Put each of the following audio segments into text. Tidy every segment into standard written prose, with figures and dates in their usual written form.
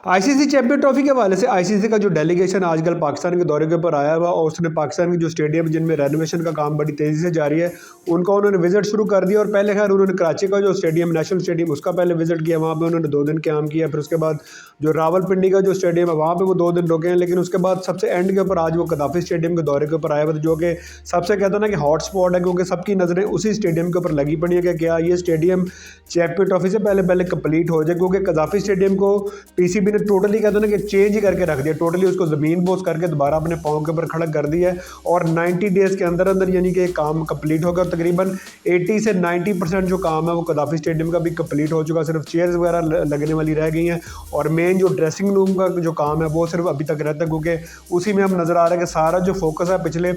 ICC champion trophy के हवाले से आईसीसी का जो डेलीगेशन आजकल पाकिस्तान के दौरे के ऊपर आया हुआ और उसने पाकिस्तान के जो स्टेडियम जिनमें रेनोवेशन का काम बड़ी तेज़ी से जारी है उनका उन्होंने विजिट शुरू कर दिया। और पहले खैर उन्होंने कराची का जो स्टेडियम नेशनल स्टेडियम उसका पहले विजिट किया, वहाँ पे उन्होंने 2 दिन काम किया। फिर उसके बाद जो रावलपिंडी का जो स्टेडियम है वहाँ पे वो 2 दिन रुके हैं। लेकिन उसके बाद सबसे एंड के ऊपर आज वो गद्दाफी स्टेडियम के दौरे के ऊपर आया हुआ था, जो कि सबसे कहते हैं ना कि हॉट स्पॉट है, क्योंकि सबकी नज़रें उसी स्टेडियम के ऊपर लगी पड़ी है कि क्या ये स्टेडियम चैंपियन ट्रॉफी से पहले पहले कंप्लीट हो जाए। क्योंकि गद्दाफी स्टेडियम को पीसीबी ने टोटली कहते हैं ना कि चेंज ही करके रख दिया, टोटली उसको ज़मीन बोझ करके दोबारा अपने पाँव के ऊपर खड़ा कर दिया है। और 90 डेज़ के अंदर अंदर यानी कि काम कंप्लीट होगा। तकरीबन 80 से 90% जो काम है वो गद्दाफी स्टेडियम का भी कंप्लीट हो चुका, सिर्फ चेयर्स वगैरह लगने वाली रह गई हैं। और मेन जो ड्रेसिंग रूम का जो काम है वो सिर्फ अभी तक रहता है, क्योंकि उसी में हम नज़र आ रहा है कि सारा जो फोकस है पिछले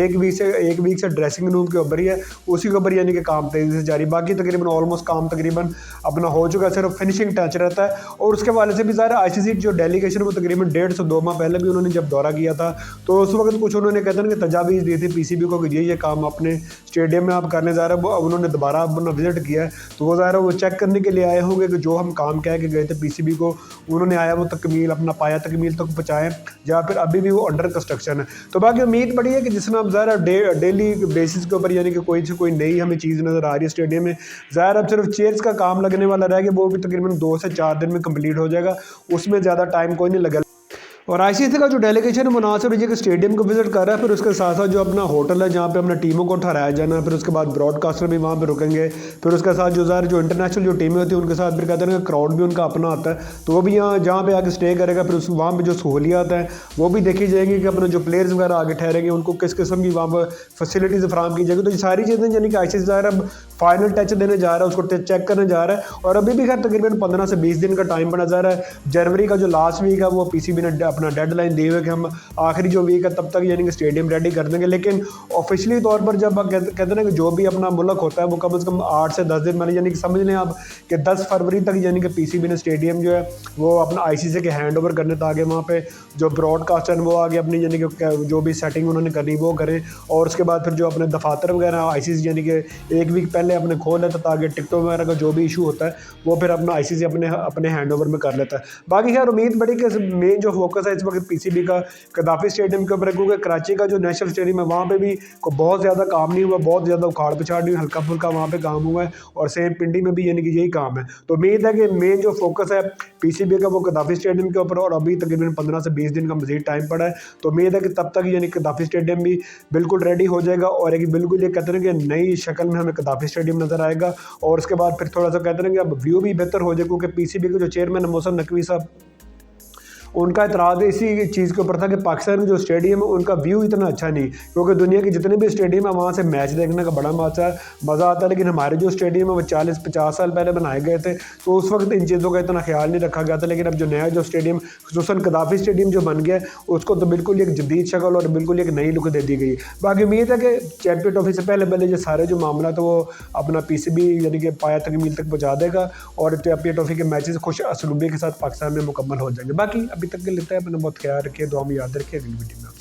एक वीक से ड्रेसिंग रूम के ऊपर ही है, उसी के ऊपर यानी कि काम तेज़ी से जारी। बाकी तकरीबन ऑलमोस्ट काम तकरीबन अपना हो चुका है, सिर्फ फिनिशिंग टच रहता है। और उसके वाले से भी ज़ाहिर आईसीसी जो डेलीगेशन वो तकरीबन 1.5 से 2 माह पहले भी उन्होंने जब दौरा किया था तो उस वक्त कुछ उन्होंने कहते हैं कि तजावीज़ दी थी पीसीबी को कि ये काम अपने स्टेडियम में आप करने जा रहे हैं। वो अब उन्होंने दोबारा अपना विजिट किया है, तो वो ज़ाहिर वो चेक करने के लिए आए होंगे कि जो हम काम कह के गए थे पीसीबी को उन्होंने आया वो तकमील अपना पाया तकमील तक पहुँचाएँ, या फिर अभी भी वो अंडर कंस्ट्रक्शन है। तो बाकी उम्मीद बड़ी है कि जिसमें अब ज़ाहिर डेली बेसिस के ऊपर यानी कि कोई से कोई नई हमें चीज़ नज़र आ रही है स्टेडियम में। ज़ाहिर अब सिर्फ चेयर्स का काम लगने वाला रह गया, वो भी तकरीबन 2 से 4 दिन में कंप्लीट हो जाएगा, उसमें ज़्यादा टाइम कोई नहीं लगा। और आईसीसी का जो डेलीगेशन है वो ना सिर्फ ये स्टेडियम को विजिट कर रहा है, फिर उसके साथ साथ जो अपना होटल है जहाँ पे अपना टीमों को ठहराया जाना है, फिर उसके बाद ब्रॉडकास्टर भी वहाँ पे रुकेंगे। फिर उसके साथ जो ज़ाहिर जो इंटरनेशनल जो टीमें होती हैं उनके साथ फिर कहते हैं कि क्राउड भी उनका अपना आता है, तो वो भी यहाँ जहाँ पे आके स्टे करेगा। फिर उस वहाँ पर जो सहूलियात हैं वो भी देखी जाएंगी कि अपने जो प्लेयर्स वगैरह आगे ठहरेंगे उनको किस किस्म की वहाँ पर फैसिलिटीज़ फराम की जाएगी। तो ये सारी चीज़ें यानी कि आईसीसी ज़ाहिर अब फाइनल टच देने जा रहा है, उसको चेक करने जा रहा है। और अभी भी खैर तकरीबन 15 से 20 दिन का टाइम बना जा रहा है। जनवरी का जो लास्ट वीक है वो पीसीबी ने अपना डेडलाइन दी हुई है कि हम आखिरी जो वीक है तब तक यानी कि स्टेडियम रेडी कर देंगे। लेकिन ऑफिशियली तौर पर जब कहते हैं कि जो भी अपना मुल्क होता है वो कम से कम 8 से 10 दिन मैंने यानी कि समझ लें आप कि 10 फरवरी तक यानी कि पीसीबी ने स्टेडियम जो है वो अपना आईसीसी के हैंड ओवर करने था। आगे वहाँ पे जो ब्रॉडकास्टर हैं वो आगे अपनी यानी कि जो भी सेटिंग उन्होंने करनी वो करें। और उसके बाद फिर जो अपने दफातर वगैरह आईसीसी यानी कि 1 वीक पहले अपने खोल लेता ताकि टिकटों वगैरह का जो भी इशू होता है वो फिर अपना आईसीसी अपने हैंड ओवर में कर लेता है। बाकी खैर उम्मीद बड़ी कि मेन जो फोकस है इस वक्त पीसीबी का गद्दाफी स्टेडियम के ऊपर, क्योंकि कराची का जो नेशनल स्टेडियम है वहाँ पे भी को बहुत ज़्यादा काम नहीं हुआ, बहुत ज़्यादा उखाड़ पिछाड़ नहीं, हल्का फुल्का वहाँ पे काम हुआ है। और सेम पिंडी में भी यानी कि यही काम है। तो उम्मीद है कि मेन जो फोकस है पीसीबी का वो गद्दाफी स्टेडियम के ऊपर, और अभी तकरीबन 15 से 20 दिन का मजीद टाइम पड़ा है। तो उम्मीद है कि तब तक यानी गद्दाफी स्टेडियम भी बिल्कुल रेडी हो जाएगा और एक बिल्कुल ये कहते हैं कि नई शक्ल में हमें गद्दाफी स्टेडियम नज़र आएगा। और उसके बाद फिर थोड़ा सा कहते हैं कि अब व्यू भी बेहतर हो जाए, क्योंकि पीसीबी के जो चेयरमैन है मोहसिन नकवी साहब उनका इतराज़ इसी चीज़ के ऊपर था कि पाकिस्तान में जो स्टेडियम है उनका व्यू इतना अच्छा नहीं, क्योंकि दुनिया के जितने भी स्टेडियम है वहाँ से मैच देखने का बड़ा मज़ा आता है। लेकिन हमारे जो स्टेडियम है वो 40-50 साल पहले बनाए गए थे, तो उस वक्त इन चीज़ों का इतना ख्याल नहीं रखा गया था। लेकिन अब जो नया जो स्टेडियम खुसूसन गद्दाफी स्टेडियम जो बन गया उसको तो बिल्कुल एक जदीद शक्ल और बिल्कुल एक नई लुक दे दी गई। बाकी उम्मीद है कि चैंपियन ट्रॉफी से पहले पहले जो सारे जो मामला था वो अपना पीसीबी यानी कि पाया तकमील तक पहुँचा देगा और चैंपियन ट्रॉफी के मैचेस खुश असलूबी के साथ पाकिस्तान में मुकम्मल हो जाएंगे। बाकी अभी तक के लेते हैं अपना बहुत ख्याल रखिए, दुआ में याद रखिए। अगली वीडियो में